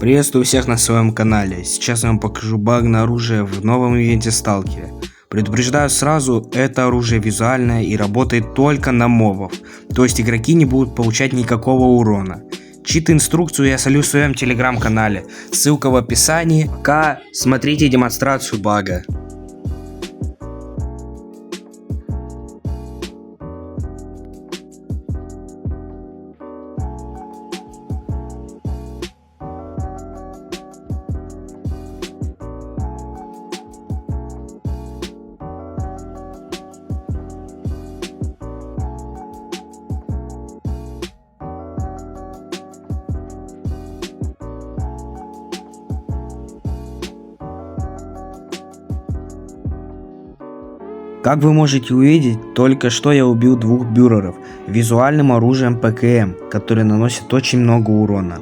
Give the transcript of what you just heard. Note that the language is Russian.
Приветствую всех на своем канале. Сейчас я вам покажу баг на оружие в новом ивенте Сталкере. Предупреждаю сразу, это оружие визуальное и работает только на мобов, то есть игроки не будут получать никакого урона. Чит-инструкцию я солю в своем телеграм-канале, ссылка в описании. Пока смотрите демонстрацию бага. Как вы можете увидеть, только что я убил двух бюреров визуальным оружием ПКМ, который наносит очень много урона.